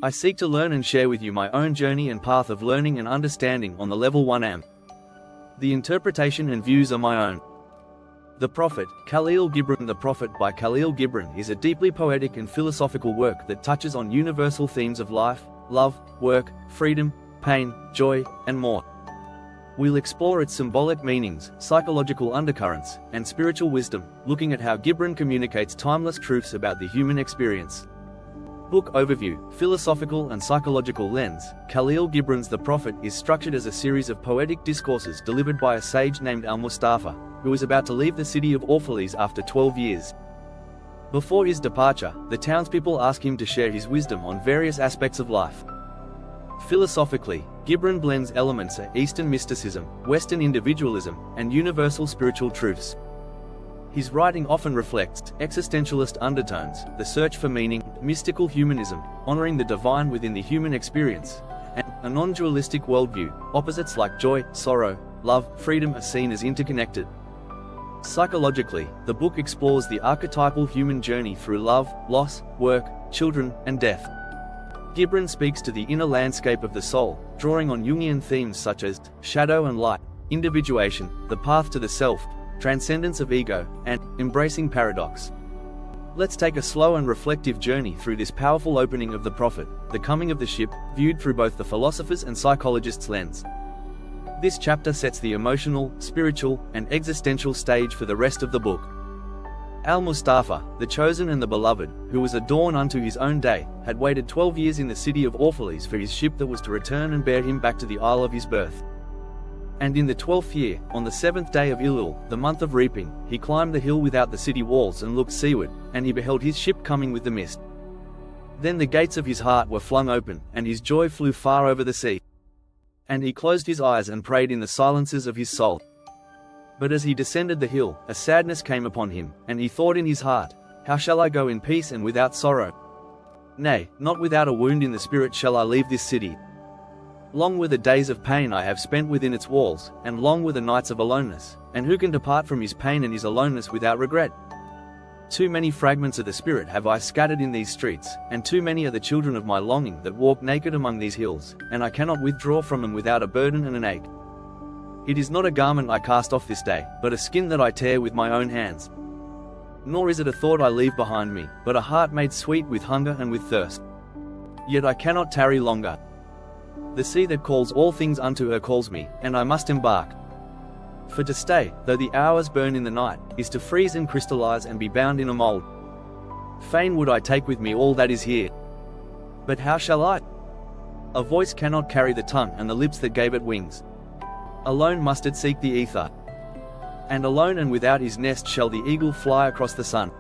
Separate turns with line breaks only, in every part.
I seek to learn and share with you my own journey and path of learning and understanding on the level 1am. The interpretation and views are my own. The Prophet, Kahlil Gibran. The Prophet by Kahlil Gibran is a deeply poetic and philosophical work that touches on universal themes of life, love, work, freedom, pain, joy, and more. We'll explore its symbolic meanings, psychological undercurrents, and spiritual wisdom, looking at how Gibran communicates timeless truths about the human experience. Book overview: philosophical and psychological lens. Kahlil Gibran's The Prophet is structured as a series of poetic discourses delivered by a sage named Al-Mustafa, who is about to leave the city of Orphalese after 12 years. Before his departure, the townspeople ask him to share his wisdom on various aspects of life. Philosophically, Gibran blends elements of Eastern mysticism, Western individualism, and universal spiritual truths. His writing often reflects existentialist undertones, the search for meaning, mystical humanism, honoring the divine within the human experience, and a non-dualistic worldview. Opposites like joy, sorrow, love, freedom are seen as interconnected. Psychologically, the book explores the archetypal human journey through love, loss, work, children, and death. Gibran speaks to the inner landscape of the soul, drawing on Jungian themes such as shadow and light, individuation, the path to the self, transcendence of ego, and embracing paradox. Let's take a slow and reflective journey through this powerful opening of The Prophet, the coming of the ship, viewed through both the philosopher's and psychologist's lens. This chapter sets the emotional, spiritual, and existential stage for the rest of the book. Al-Mustafa, the chosen and the beloved, who was a dawn unto his own day, had waited 12 years in the city of Orphalese for his ship that was to return and bear him back to the isle of his birth. And in the 12th year, on the 7th day of Elul, the month of reaping, he climbed the hill without the city walls and looked seaward, and he beheld his ship coming with the mist. Then the gates of his heart were flung open, and his joy flew far over the sea. And he closed his eyes and prayed in the silences of his soul. But as he descended the hill, a sadness came upon him, and he thought in his heart, "How shall I go in peace and without sorrow? Nay, not without a wound in the spirit shall I leave this city. Long were the days of pain I have spent within its walls, and long were the nights of aloneness, and who can depart from his pain and his aloneness without regret? Too many fragments of the spirit have I scattered in these streets, and too many are the children of my longing that walk naked among these hills, and I cannot withdraw from them without a burden and an ache. It is not a garment I cast off this day, but a skin that I tear with my own hands. Nor is it a thought I leave behind me, but a heart made sweet with hunger and with thirst. Yet I cannot tarry longer. The sea that calls all things unto her calls me, and I must embark. For to stay, though the hours burn in the night, is to freeze and crystallize and be bound in a mold. Fain would I take with me all that is here. But how shall I? A voice cannot carry the tongue and the lips that gave it wings. Alone must it seek the ether. And alone and without his nest shall the eagle fly across the sun.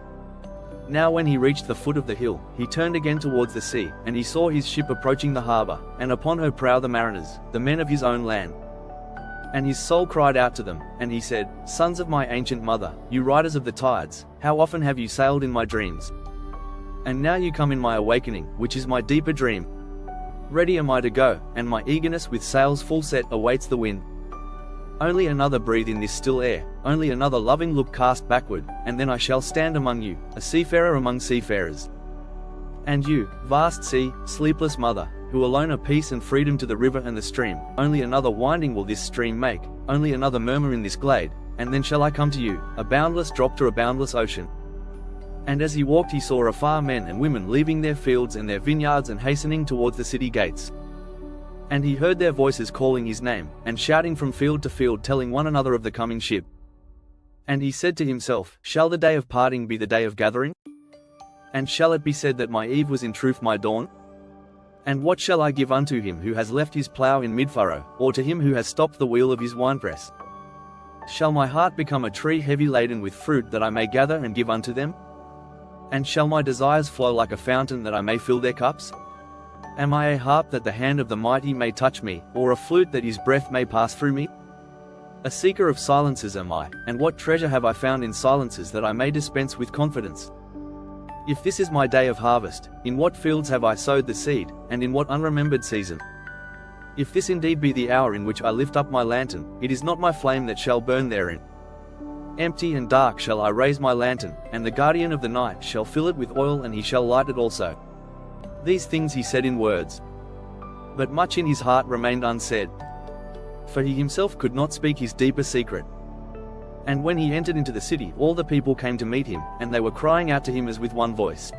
Now when he reached the foot of the hill, he turned again towards the sea, and he saw his ship approaching the harbor, and upon her prow the mariners, the men of his own land. And his soul cried out to them, and he said, "Sons of my ancient mother, you riders of the tides, how often have you sailed in my dreams? And now you come in my awakening, which is my deeper dream. Ready am I to go, and my eagerness with sails full set awaits the wind. Only another breath in this still air, only another loving look cast backward, and then I shall stand among you, a seafarer among seafarers. And you, vast sea, sleepless mother, who alone are peace and freedom to the river and the stream, only another winding will this stream make, only another murmur in this glade, and then shall I come to you, a boundless drop to a boundless ocean." And as he walked he saw afar men and women leaving their fields and their vineyards and hastening towards the city gates. And he heard their voices calling his name, and shouting from field to field telling one another of the coming ship. And he said to himself, "Shall the day of parting be the day of gathering? And shall it be said that my eve was in truth my dawn? And what shall I give unto him who has left his plough in mid-furrow, or to him who has stopped the wheel of his winepress? Shall my heart become a tree heavy laden with fruit that I may gather and give unto them? And shall my desires flow like a fountain that I may fill their cups? Am I a harp that the hand of the mighty may touch me, or a flute that his breath may pass through me? A seeker of silences am I, and what treasure have I found in silences that I may dispense with confidence? If this is my day of harvest, in what fields have I sowed the seed, and in what unremembered season? If this indeed be the hour in which I lift up my lantern, it is not my flame that shall burn therein. Empty and dark shall I raise my lantern, and the guardian of the night shall fill it with oil and he shall light it also. These things he said in words, but much in his heart remained unsaid, for he himself could not speak his deeper secret. And when he entered into the city, all the people came to meet him, and they were crying out to him as with one voice.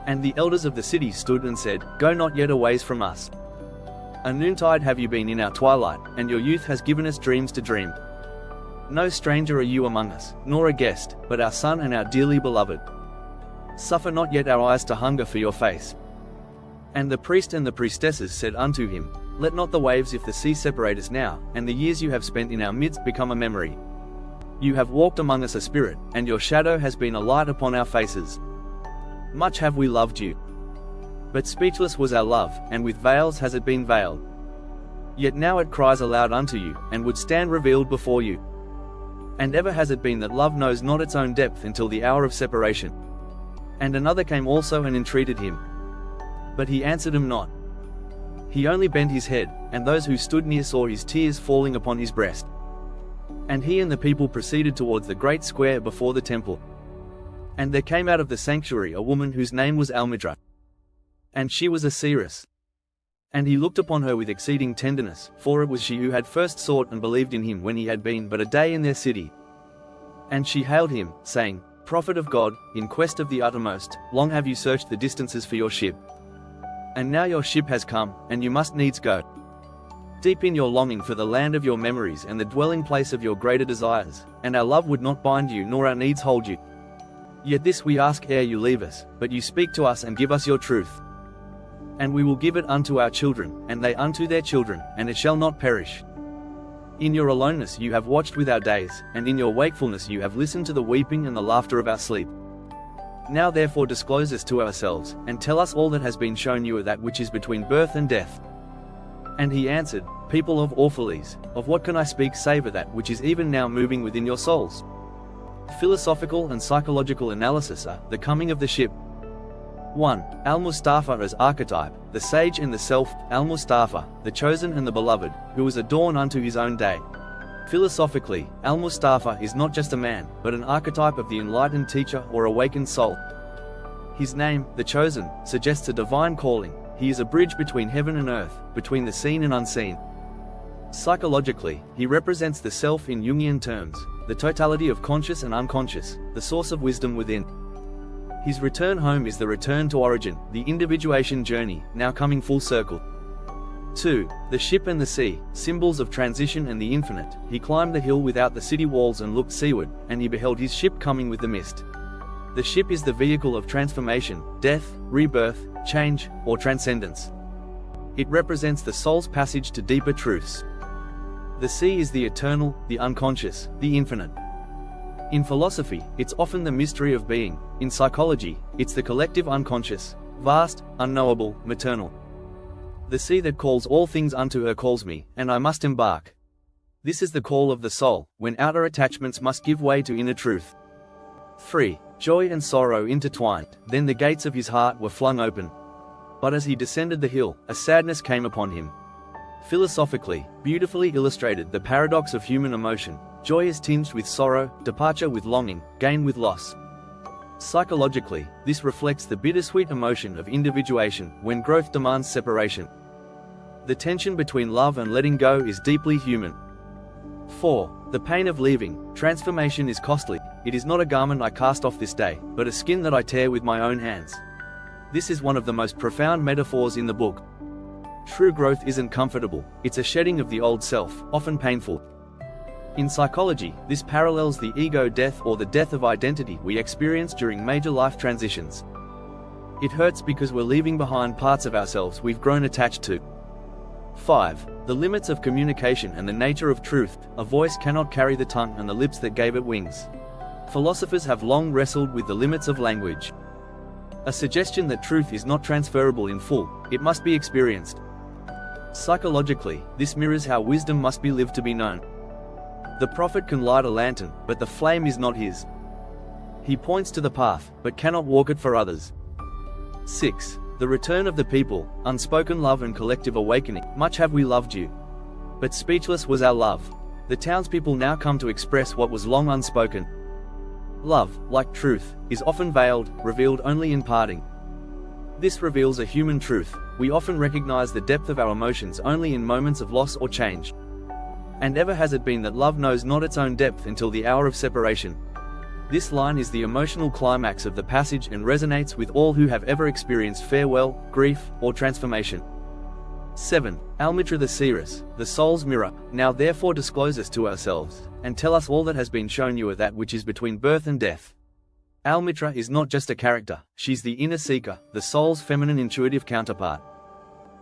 And the elders of the city stood and said, Go not yet a ways from us. A noontide have you been in our twilight, and your youth has given us dreams to dream. No stranger are you among us, nor a guest, but our son and our dearly beloved. Suffer not yet our eyes to hunger for your face. And the priest and the priestesses said unto him, Let not the waves if the sea separate us now, and the years you have spent in our midst become a memory. You have walked among us a spirit, and your shadow has been a light upon our faces. Much have we loved you. But speechless was our love, and with veils has it been veiled. Yet now it cries aloud unto you, and would stand revealed before you. And ever has it been that love knows not its own depth until the hour of separation. And another came also and entreated him. But he answered him not. He only bent his head, and those who stood near saw his tears falling upon his breast. And he and the people proceeded towards the great square before the temple. And there came out of the sanctuary a woman whose name was Almidra. And she was a seeress. And he looked upon her with exceeding tenderness, for it was she who had first sought and believed in him when he had been but a day in their city. And she hailed him, saying, Prophet of God, in quest of the uttermost, long have you searched the distances for your ship. And now your ship has come, and you must needs go. Deep in your longing for the land of your memories and the dwelling place of your greater desires, and our love would not bind you nor our needs hold you. Yet this we ask ere you leave us, but you speak to us and give us your truth. And we will give it unto our children, and they unto their children, and it shall not perish. In your aloneness you have watched with our days, and in your wakefulness you have listened to the weeping and the laughter of our sleep. Now therefore disclose us to ourselves, and tell us all that has been shown you of that which is between birth and death. And he answered, People of Orphalese, of what can I speak save of that which is even now moving within your souls? Philosophical and psychological analysis are, the coming of the ship. 1. Al-Mustafa as archetype, the sage and the self, Al-Mustafa, the chosen and the beloved, who is a dawn unto his own day. Philosophically, Al-Mustafa is not just a man, but an archetype of the enlightened teacher or awakened soul. His name, the chosen, suggests a divine calling. He is a bridge between heaven and earth, between the seen and unseen. Psychologically, he represents the self in Jungian terms, the totality of conscious and unconscious, the source of wisdom within. His return home is the return to origin, the individuation journey, now coming full circle. 2. The ship and the sea, symbols of transition and the infinite. He climbed the hill without the city walls and looked seaward, and he beheld his ship coming with the mist. The ship is the vehicle of transformation, death, rebirth, change, or transcendence. It represents the soul's passage to deeper truths. The sea is the eternal, the unconscious, the infinite. In philosophy, it's often the mystery of being. In psychology, it's the collective unconscious, vast, unknowable, maternal. The sea that calls all things unto her calls me, and I must embark. This is the call of the soul, when outer attachments must give way to inner truth. 3. Joy and sorrow intertwined, then the gates of his heart were flung open. But as he descended the hill, a sadness came upon him. Philosophically, beautifully illustrated the paradox of human emotion. Joy is tinged with sorrow, departure with longing, gain with loss. Psychologically, this reflects the bittersweet emotion of individuation, when growth demands separation. The tension between love and letting go is deeply human. 4. The pain of leaving. Transformation is costly. It is not a garment I cast off this day, but a skin that I tear with my own hands. This is one of the most profound metaphors in the book. True growth isn't comfortable, it's a shedding of the old self, often painful. In psychology, this parallels the ego death or the death of identity we experience during major life transitions. It hurts because we're leaving behind parts of ourselves we've grown attached to. 5. The limits of communication and the nature of truth. A voice cannot carry the tongue and the lips that gave it wings. Philosophers have long wrestled with the limits of language. A suggestion that truth is not transferable in full, it must be experienced. Psychologically, this mirrors how wisdom must be lived to be known. The prophet can light a lantern, but the flame is not his. He points to the path, but cannot walk it for others. 6. The return of the people, unspoken love and collective awakening. Much have we loved you, but speechless was our love. The townspeople now come to express what was long unspoken. Love, like truth, is often veiled, revealed only in parting. This reveals a human truth: we often recognize the depth of our emotions only in moments of loss or change. And ever has it been that love knows not its own depth until the hour of separation. This line is the emotional climax of the passage and resonates with all who have ever experienced farewell, grief, or transformation. 7. Al-Mitra the seeress, the soul's mirror, now therefore disclose us to ourselves, and tell us all that has been shown you of that which is between birth and death. Al-Mitra is not just a character, she's the inner seeker, the soul's feminine intuitive counterpart.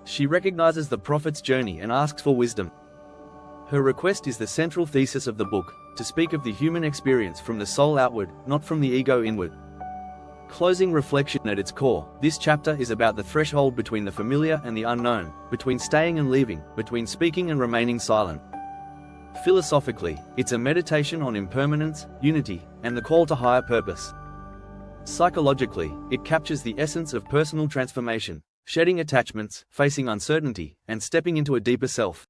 She recognizes the prophet's journey and asks for wisdom. Her request is the central thesis of the book, to speak of the human experience from the soul outward, not from the ego inward. Closing reflection at its core, this chapter is about the threshold between the familiar and the unknown, between staying and leaving, between speaking and remaining silent. Philosophically, it's a meditation on impermanence, unity, and the call to higher purpose. Psychologically, it captures the essence of personal transformation, shedding attachments, facing uncertainty, and stepping into a deeper self.